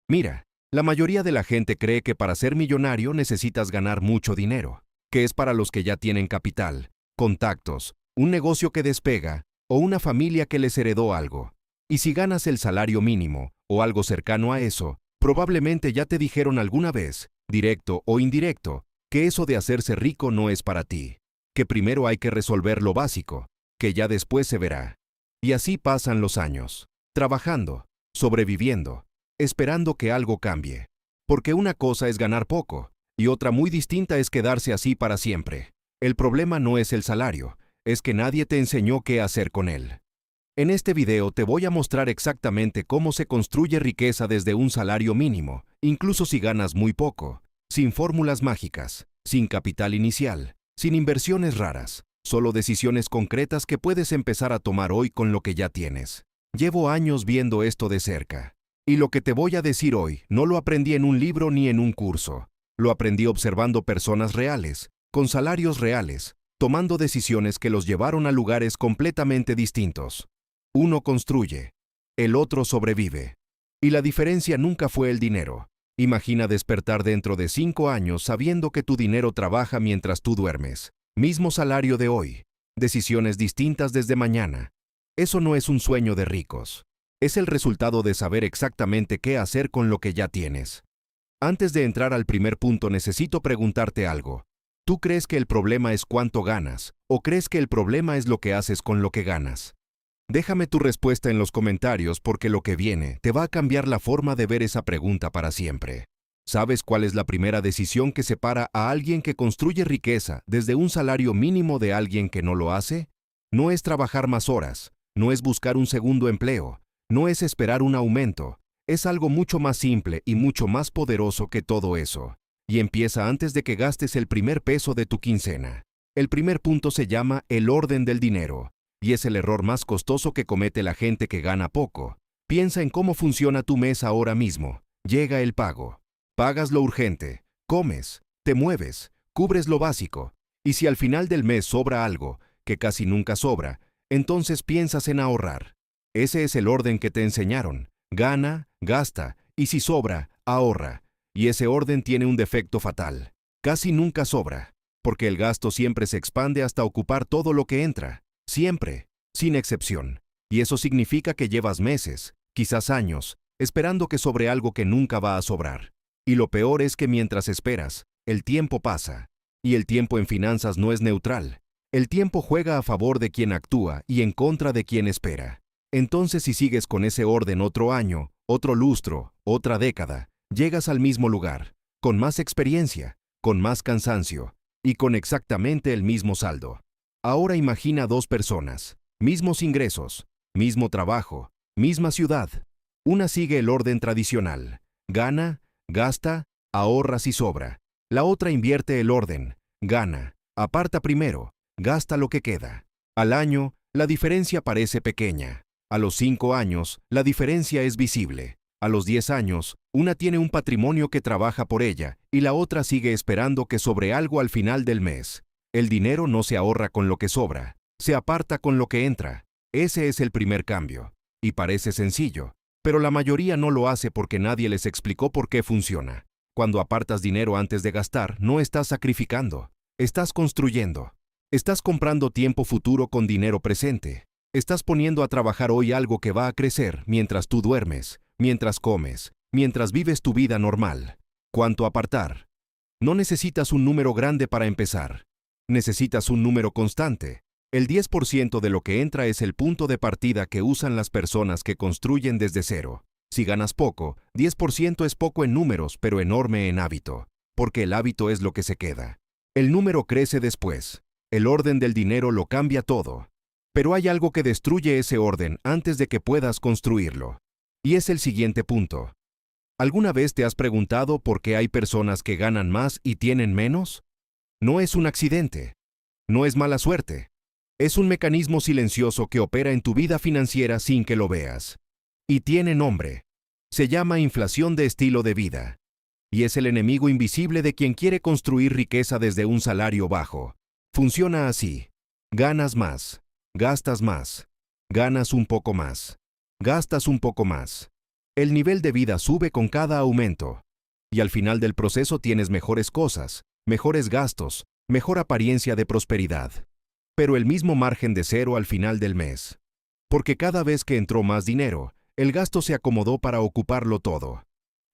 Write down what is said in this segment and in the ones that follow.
Mira, la mayoría de la gente cree que para ser millonario necesitas ganar mucho dinero, que es para los que ya tienen capital, contactos, un negocio que despega o una familia que les heredó algo. Y si ganas el salario mínimo o algo cercano a eso, probablemente ya te dijeron alguna vez, directo o indirecto, que eso de hacerse rico no es para ti, que primero hay que resolver lo básico, que ya después se verá. Y así pasan los años, trabajando, sobreviviendo, esperando que algo cambie. Porque una cosa es ganar poco, y otra muy distinta es quedarse así para siempre. El problema no es el salario, es que nadie te enseñó qué hacer con él. En este video te voy a mostrar exactamente cómo se construye riqueza desde un salario mínimo, incluso si ganas muy poco, sin fórmulas mágicas, sin capital inicial, sin inversiones raras, solo decisiones concretas que puedes empezar a tomar hoy con lo que ya tienes. Llevo años viendo esto de cerca. Y lo que te voy a decir hoy no lo aprendí en un libro ni en un curso. Lo aprendí observando personas reales, con salarios reales, tomando decisiones que los llevaron a lugares completamente distintos. Uno construye, el otro sobrevive. Y la diferencia nunca fue el dinero. Imagina despertar dentro de 5 años sabiendo que tu dinero trabaja mientras tú duermes. Mismo salario de hoy, decisiones distintas desde mañana. Eso no es un sueño de ricos. Es el resultado de saber exactamente qué hacer con lo que ya tienes. Antes de entrar al primer punto necesito preguntarte algo. ¿Tú crees que el problema es cuánto ganas, o crees que el problema es lo que haces con lo que ganas? Déjame tu respuesta en los comentarios porque lo que viene te va a cambiar la forma de ver esa pregunta para siempre. ¿Sabes cuál es la primera decisión que separa a alguien que construye riqueza desde un salario mínimo de alguien que no lo hace? No es trabajar más horas, no es buscar un segundo empleo, no es esperar un aumento, es algo mucho más simple y mucho más poderoso que todo eso. Y empieza antes de que gastes el primer peso de tu quincena. El primer punto se llama el orden del dinero, y es el error más costoso que comete la gente que gana poco. Piensa en cómo funciona tu mes ahora mismo. Llega el pago. Pagas lo urgente, comes, te mueves, cubres lo básico. Y si al final del mes sobra algo, que casi nunca sobra, entonces piensas en ahorrar. Ese es el orden que te enseñaron. Gana, gasta, y si sobra, ahorra. Y ese orden tiene un defecto fatal. Casi nunca sobra, porque el gasto siempre se expande hasta ocupar todo lo que entra. Siempre, sin excepción. Y eso significa que llevas meses, quizás años, esperando que sobre algo que nunca va a sobrar. Y lo peor es que mientras esperas, el tiempo pasa. Y el tiempo en finanzas no es neutral. El tiempo juega a favor de quien actúa y en contra de quien espera. Entonces, si sigues con ese orden otro año, otro lustro, otra década, llegas al mismo lugar, con más experiencia, con más cansancio, y con exactamente el mismo saldo. Ahora imagina 2 personas, mismos ingresos, mismo trabajo, misma ciudad. Una sigue el orden tradicional, gana, gasta, ahorra si sobra. La otra invierte el orden, gana, aparta primero, gasta lo que queda. Al año, la diferencia parece pequeña. A los 5 años, la diferencia es visible. A los 10 años, una tiene un patrimonio que trabaja por ella y la otra sigue esperando que sobre algo al final del mes. El dinero no se ahorra con lo que sobra, se aparta con lo que entra. Ese es el primer cambio. Y parece sencillo, pero la mayoría no lo hace porque nadie les explicó por qué funciona. Cuando apartas dinero antes de gastar, no estás sacrificando, estás construyendo. Estás comprando tiempo futuro con dinero presente. Estás poniendo a trabajar hoy algo que va a crecer mientras tú duermes, mientras comes, mientras vives tu vida normal. ¿Cuánto apartar? No necesitas un número grande para empezar. Necesitas un número constante. El 10% de lo que entra es el punto de partida que usan las personas que construyen desde cero. Si ganas poco, 10% es poco en números, pero enorme en hábito, porque el hábito es lo que se queda. El número crece después. El orden del dinero lo cambia todo. Pero hay algo que destruye ese orden antes de que puedas construirlo. Y es el siguiente punto. ¿Alguna vez te has preguntado por qué hay personas que ganan más y tienen menos? No es un accidente. No es mala suerte. Es un mecanismo silencioso que opera en tu vida financiera sin que lo veas. Y tiene nombre. Se llama inflación de estilo de vida. Y es el enemigo invisible de quien quiere construir riqueza desde un salario bajo. Funciona así. Ganas más. Gastas más. Ganas un poco más. Gastas un poco más. El nivel de vida sube con cada aumento. Y al final del proceso tienes mejores cosas, mejores gastos, mejor apariencia de prosperidad. Pero el mismo margen de cero al final del mes. Porque cada vez que entró más dinero, el gasto se acomodó para ocuparlo todo.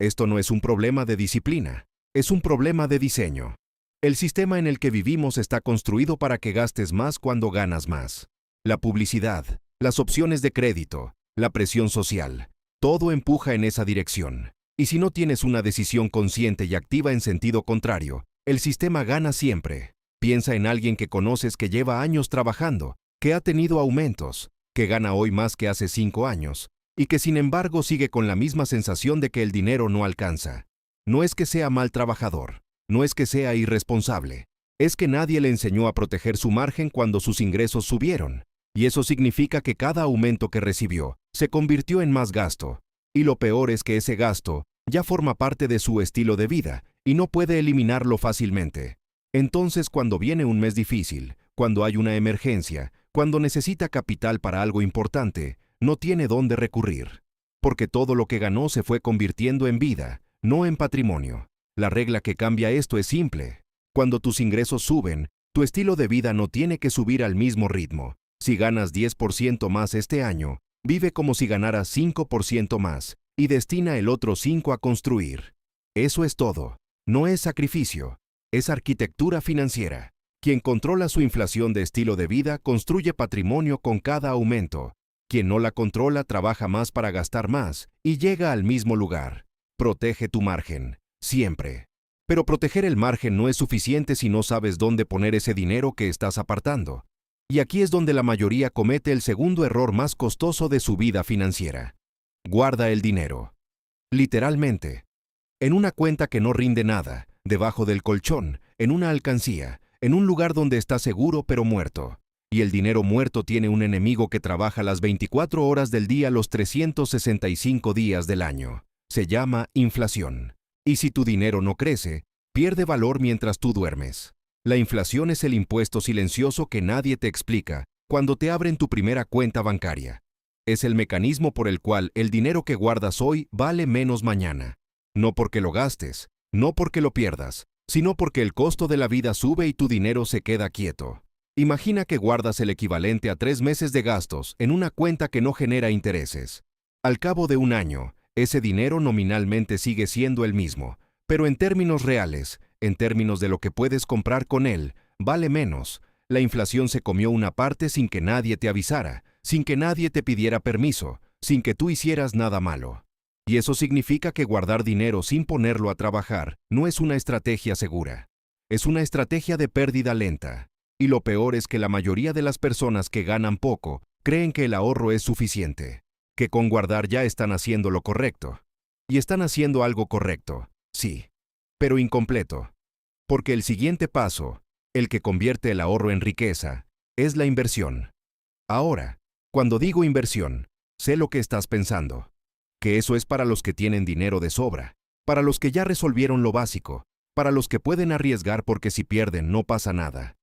Esto no es un problema de disciplina, es un problema de diseño. El sistema en el que vivimos está construido para que gastes más cuando ganas más. La publicidad, las opciones de crédito, la presión social, todo empuja en esa dirección. Y si no tienes una decisión consciente y activa en sentido contrario, el sistema gana siempre. Piensa en alguien que conoces que lleva años trabajando, que ha tenido aumentos, que gana hoy más que hace 5 años, y que sin embargo sigue con la misma sensación de que el dinero no alcanza. No es que sea mal trabajador, no es que sea irresponsable, es que nadie le enseñó a proteger su margen cuando sus ingresos subieron, y eso significa que cada aumento que recibió se convirtió en más gasto, y lo peor es que ese gasto ya forma parte de su estilo de vida y no puede eliminarlo fácilmente. Entonces, cuando viene un mes difícil, cuando hay una emergencia, cuando necesita capital para algo importante, no tiene dónde recurrir. Porque todo lo que ganó se fue convirtiendo en vida, no en patrimonio. La regla que cambia esto es simple. Cuando tus ingresos suben, tu estilo de vida no tiene que subir al mismo ritmo. Si ganas 10% más este año, vive como si ganaras 5% más y destina el otro 5% a construir. Eso es todo. No es sacrificio. Es arquitectura financiera. Quien controla su inflación de estilo de vida construye patrimonio con cada aumento. Quien no la controla trabaja más para gastar más y llega al mismo lugar. Protege tu margen, siempre. Pero proteger el margen no es suficiente si no sabes dónde poner ese dinero que estás apartando. Y aquí es donde la mayoría comete el segundo error más costoso de su vida financiera. Guarda el dinero. Literalmente. En una cuenta que no rinde nada, debajo del colchón, en una alcancía, en un lugar donde está seguro pero muerto. Y el dinero muerto tiene un enemigo que trabaja las 24 horas del día los 365 días del año. Se llama inflación. Y si tu dinero no crece, pierde valor mientras tú duermes. La inflación es el impuesto silencioso que nadie te explica cuando te abren tu primera cuenta bancaria. Es el mecanismo por el cual el dinero que guardas hoy vale menos mañana. No porque lo gastes, no porque lo pierdas, sino porque el costo de la vida sube y tu dinero se queda quieto. Imagina que guardas el equivalente a 3 meses de gastos en una cuenta que no genera intereses. Al cabo de un año, ese dinero nominalmente sigue siendo el mismo, pero en términos reales, en términos de lo que puedes comprar con él, vale menos. La inflación se comió una parte sin que nadie te avisara, sin que nadie te pidiera permiso, sin que tú hicieras nada malo. Y eso significa que guardar dinero sin ponerlo a trabajar no es una estrategia segura. Es una estrategia de pérdida lenta. Y lo peor es que la mayoría de las personas que ganan poco creen que el ahorro es suficiente, que con guardar ya están haciendo lo correcto. Y están haciendo algo correcto, sí, pero incompleto. Porque el siguiente paso, el que convierte el ahorro en riqueza, es la inversión. Ahora, cuando digo inversión, sé lo que estás pensando. Que eso es para los que tienen dinero de sobra, para los que ya resolvieron lo básico, para los que pueden arriesgar porque si pierden no pasa nada.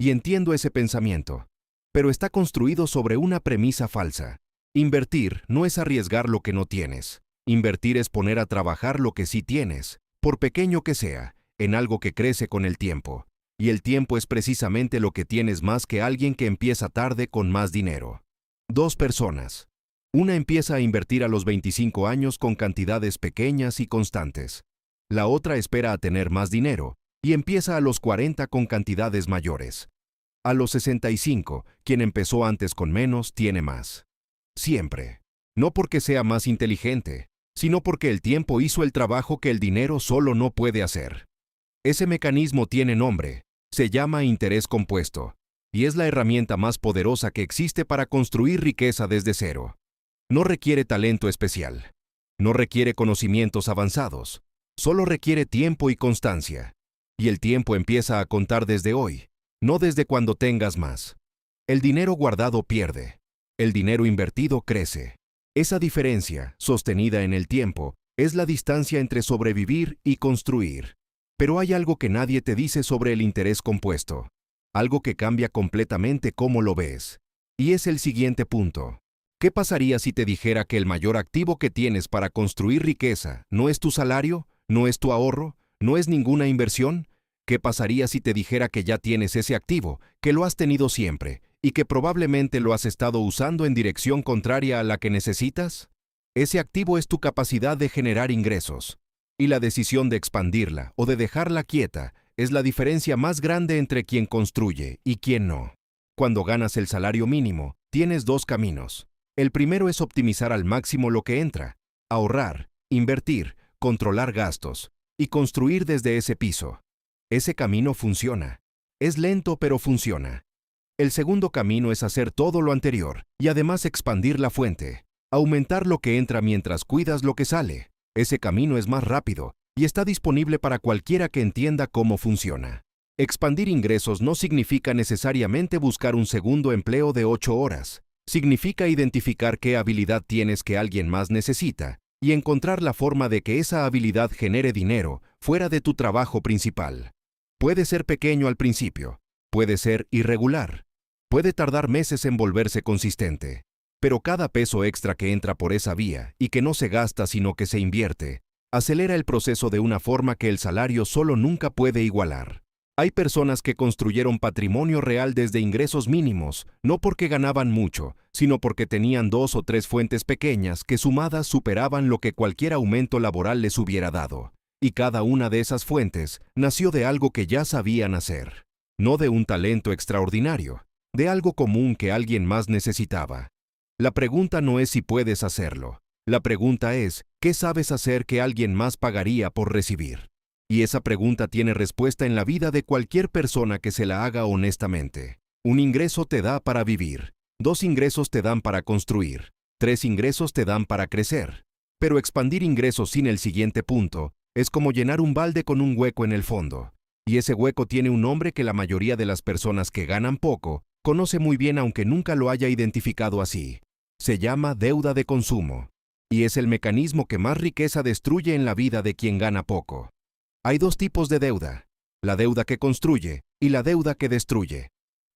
Y entiendo ese pensamiento, pero está construido sobre una premisa falsa. Invertir no es arriesgar lo que no tienes. Invertir es poner a trabajar lo que sí tienes, por pequeño que sea, en algo que crece con el tiempo. Y el tiempo es precisamente lo que tienes más que alguien que empieza tarde con más dinero. 2 personas. Una empieza a invertir a los 25 años con cantidades pequeñas y constantes. La otra espera a tener más dinero y empieza a los 40 con cantidades mayores. A los 65, quien empezó antes con menos, tiene más. Siempre. No porque sea más inteligente, sino porque el tiempo hizo el trabajo que el dinero solo no puede hacer. Ese mecanismo tiene nombre. Se llama interés compuesto, y es la herramienta más poderosa que existe para construir riqueza desde cero. No requiere talento especial. No requiere conocimientos avanzados. Solo requiere tiempo y constancia. Y el tiempo empieza a contar desde hoy, no desde cuando tengas más. El dinero guardado pierde. El dinero invertido crece. Esa diferencia, sostenida en el tiempo, es la distancia entre sobrevivir y construir. Pero hay algo que nadie te dice sobre el interés compuesto. Algo que cambia completamente cómo lo ves. Y es el siguiente punto. ¿Qué pasaría si te dijera que el mayor activo que tienes para construir riqueza no es tu salario, no es tu ahorro, no es ninguna inversión? ¿Qué pasaría si te dijera que ya tienes ese activo, que lo has tenido siempre, y que probablemente lo has estado usando en dirección contraria a la que necesitas? Ese activo es tu capacidad de generar ingresos, y la decisión de expandirla o de dejarla quieta es la diferencia más grande entre quien construye y quien no. Cuando ganas el salario mínimo, tienes dos caminos. El primero es optimizar al máximo lo que entra, ahorrar, invertir, controlar gastos y construir desde ese piso. Ese camino funciona. Es lento pero funciona. El segundo camino es hacer todo lo anterior y además expandir la fuente, aumentar lo que entra mientras cuidas lo que sale. Ese camino es más rápido y está disponible para cualquiera que entienda cómo funciona. Expandir ingresos no significa necesariamente buscar un segundo empleo de 8 horas. Significa identificar qué habilidad tienes que alguien más necesita y encontrar la forma de que esa habilidad genere dinero fuera de tu trabajo principal. Puede ser pequeño al principio, puede ser irregular, puede tardar meses en volverse consistente, pero cada peso extra que entra por esa vía y que no se gasta sino que se invierte, acelera el proceso de una forma que el salario solo nunca puede igualar. Hay personas que construyeron patrimonio real desde ingresos mínimos, no porque ganaban mucho, sino porque tenían 2 o 3 fuentes pequeñas que sumadas superaban lo que cualquier aumento laboral les hubiera dado. Y cada una de esas fuentes nació de algo que ya sabían hacer. No de un talento extraordinario, de algo común que alguien más necesitaba. La pregunta no es si puedes hacerlo. La pregunta es, ¿qué sabes hacer que alguien más pagaría por recibir? Y esa pregunta tiene respuesta en la vida de cualquier persona que se la haga honestamente. Un ingreso te da para vivir, 2 ingresos te dan para construir, 3 ingresos te dan para crecer. Pero expandir ingresos sin el siguiente punto es como llenar un balde con un hueco en el fondo. Y ese hueco tiene un nombre que la mayoría de las personas que ganan poco conoce muy bien aunque nunca lo haya identificado así. Se llama deuda de consumo. Y es el mecanismo que más riqueza destruye en la vida de quien gana poco. Hay 2 tipos de deuda, la deuda que construye y la deuda que destruye.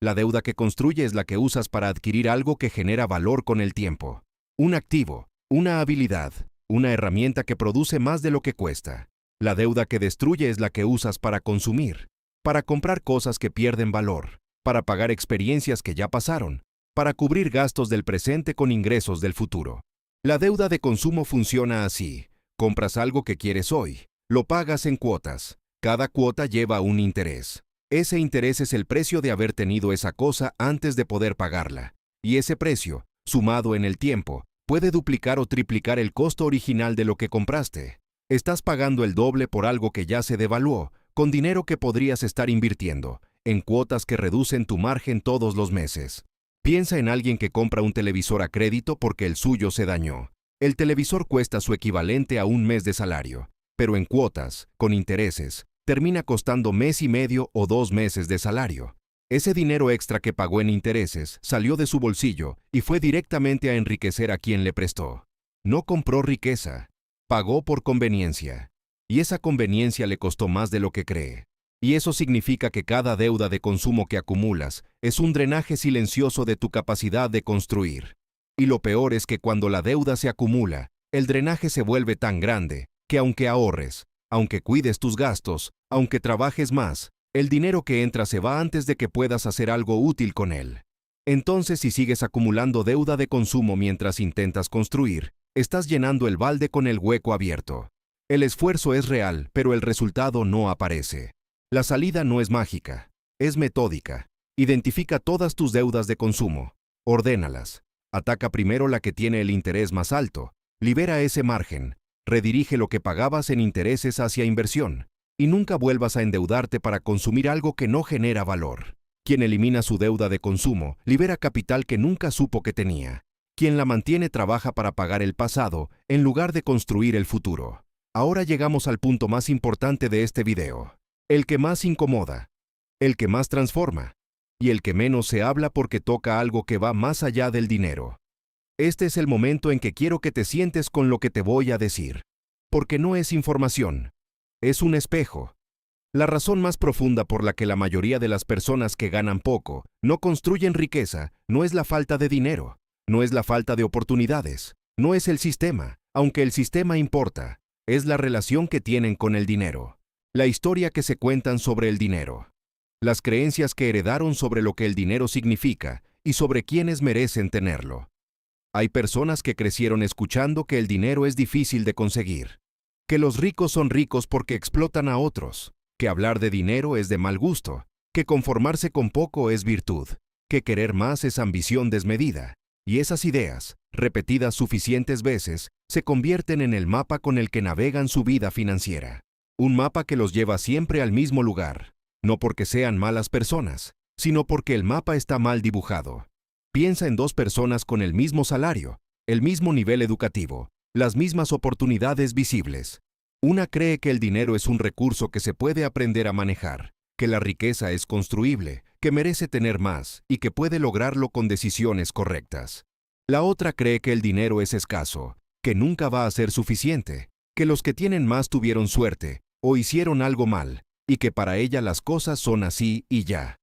La deuda que construye es la que usas para adquirir algo que genera valor con el tiempo. Un activo, una habilidad, una herramienta que produce más de lo que cuesta. La deuda que destruye es la que usas para consumir, para comprar cosas que pierden valor, para pagar experiencias que ya pasaron, para cubrir gastos del presente con ingresos del futuro. La deuda de consumo funciona así. Compras algo que quieres hoy. Lo pagas en cuotas. Cada cuota lleva un interés. Ese interés es el precio de haber tenido esa cosa antes de poder pagarla. Y ese precio, sumado en el tiempo, puede duplicar o triplicar el costo original de lo que compraste. Estás pagando el doble por algo que ya se devaluó, con dinero que podrías estar invirtiendo, en cuotas que reducen tu margen todos los meses. Piensa en alguien que compra un televisor a crédito porque el suyo se dañó. El televisor cuesta su equivalente a un mes de salario. Pero en cuotas, con intereses, termina costando mes y medio o 2 meses de salario. Ese dinero extra que pagó en intereses salió de su bolsillo y fue directamente a enriquecer a quien le prestó. No compró riqueza, pagó por conveniencia. Y esa conveniencia le costó más de lo que cree. Y eso significa que cada deuda de consumo que acumulas es un drenaje silencioso de tu capacidad de construir. Y lo peor es que cuando la deuda se acumula, el drenaje se vuelve tan grande que aunque ahorres, aunque cuides tus gastos, aunque trabajes más, el dinero que entra se va antes de que puedas hacer algo útil con él. Entonces, si sigues acumulando deuda de consumo mientras intentas construir, estás llenando el balde con el hueco abierto. El esfuerzo es real, pero el resultado no aparece. La salida no es mágica, es metódica. Identifica todas tus deudas de consumo, ordénalas. Ataca primero la que tiene el interés más alto, libera ese margen. Redirige lo que pagabas en intereses hacia inversión, y nunca vuelvas a endeudarte para consumir algo que no genera valor. Quien elimina su deuda de consumo, libera capital que nunca supo que tenía. Quien la mantiene trabaja para pagar el pasado, en lugar de construir el futuro. Ahora llegamos al punto más importante de este video. El que más incomoda, el que más transforma, y el que menos se habla porque toca algo que va más allá del dinero. Este es el momento en que quiero que te sientes con lo que te voy a decir, porque no es información, es un espejo. La razón más profunda por la que la mayoría de las personas que ganan poco no construyen riqueza no es la falta de dinero, No es la falta de oportunidades, no es el sistema, aunque el sistema importa, es la relación que tienen con el dinero, la historia que se cuentan sobre el dinero, las creencias que heredaron sobre lo que el dinero significa y sobre quiénes merecen tenerlo. Hay personas que crecieron escuchando que el dinero es difícil de conseguir, que los ricos son ricos porque explotan a otros, que hablar de dinero es de mal gusto, que conformarse con poco es virtud, que querer más es ambición desmedida, y esas ideas, repetidas suficientes veces, se convierten en el mapa con el que navegan su vida financiera. Un mapa que los lleva siempre al mismo lugar, no porque sean malas personas, sino porque el mapa está mal dibujado. Piensa en dos personas con el mismo salario, el mismo nivel educativo, las mismas oportunidades visibles. Una cree que el dinero es un recurso que se puede aprender a manejar, que la riqueza es construible, que merece tener más y que puede lograrlo con decisiones correctas. La otra cree que el dinero es escaso, que nunca va a ser suficiente, que los que tienen más tuvieron suerte o hicieron algo mal y que para ella las cosas son así y ya.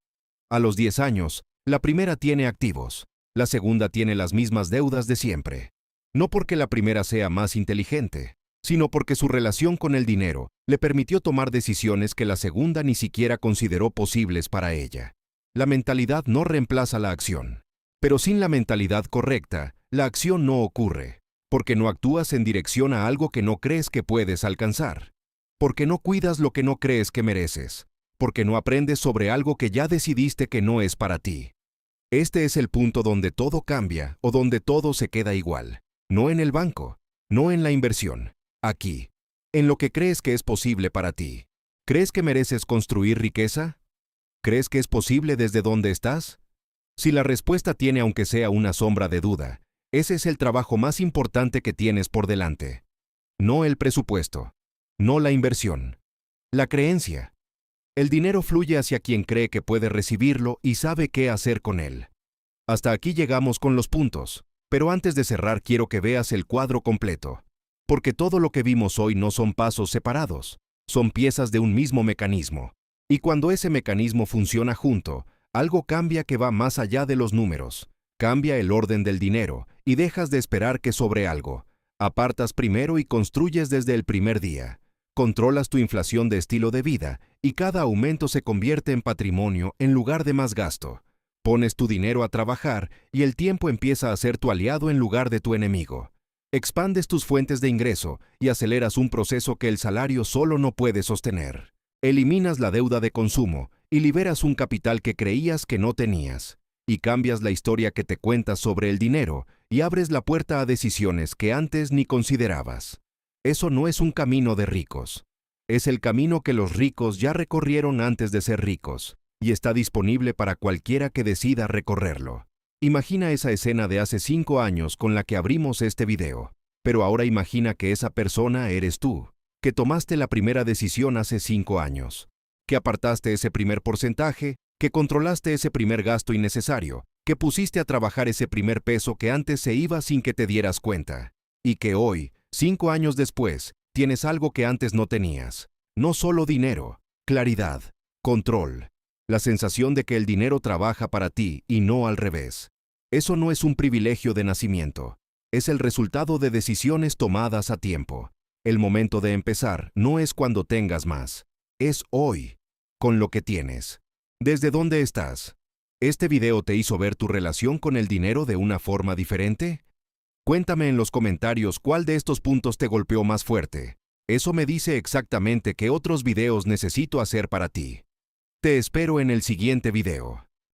A los 10 años, la primera tiene activos, la segunda tiene las mismas deudas de siempre. No porque la primera sea más inteligente, sino porque su relación con el dinero le permitió tomar decisiones que la segunda ni siquiera consideró posibles para ella. La mentalidad no reemplaza la acción. Pero sin la mentalidad correcta, la acción no ocurre, porque no actúas en dirección a algo que no crees que puedes alcanzar, porque no cuidas lo que no crees que mereces, porque no aprendes sobre algo que ya decidiste que no es para ti. Este es el punto donde todo cambia o donde todo se queda igual. No en el banco, no en la inversión. Aquí, en lo que crees que es posible para ti. ¿Crees que mereces construir riqueza? ¿Crees que es posible desde donde estás? Si la respuesta tiene aunque sea una sombra de duda, ese es el trabajo más importante que tienes por delante. No el presupuesto, no la inversión, la creencia. El dinero fluye hacia quien cree que puede recibirlo y sabe qué hacer con él. Hasta aquí llegamos con los puntos, pero antes de cerrar quiero que veas el cuadro completo. Porque todo lo que vimos hoy no son pasos separados, son piezas de un mismo mecanismo. Y cuando ese mecanismo funciona junto, algo cambia que va más allá de los números. Cambia el orden del dinero y dejas de esperar que sobre algo. Apartas primero y construyes desde el primer día. Controlas tu inflación de estilo de vida y cada aumento se convierte en patrimonio en lugar de más gasto. Pones tu dinero a trabajar y el tiempo empieza a ser tu aliado en lugar de tu enemigo. Expandes tus fuentes de ingreso y aceleras un proceso que el salario solo no puede sostener. Eliminas la deuda de consumo y liberas un capital que creías que no tenías. Y cambias la historia que te cuentas sobre el dinero y abres la puerta a decisiones que antes ni considerabas. Eso no es un camino de ricos. Es el camino que los ricos ya recorrieron antes de ser ricos y está disponible para cualquiera que decida recorrerlo. Imagina esa escena de hace 5 años con la que abrimos este video, pero ahora imagina que esa persona eres tú, que tomaste la primera decisión hace 5 años, que apartaste ese primer porcentaje, que controlaste ese primer gasto innecesario, que pusiste a trabajar ese primer peso que antes se iba sin que te dieras cuenta, y que hoy, 5 años después, tienes algo que antes no tenías. No solo dinero, claridad, control. La sensación de que el dinero trabaja para ti y no al revés. Eso no es un privilegio de nacimiento. Es el resultado de decisiones tomadas a tiempo. El momento de empezar no es cuando tengas más. Es hoy, con lo que tienes. ¿Desde dónde estás? ¿Este video te hizo ver tu relación con el dinero de una forma diferente? Cuéntame en los comentarios cuál de estos puntos te golpeó más fuerte. Eso me dice exactamente qué otros videos necesito hacer para ti. Te espero en el siguiente video.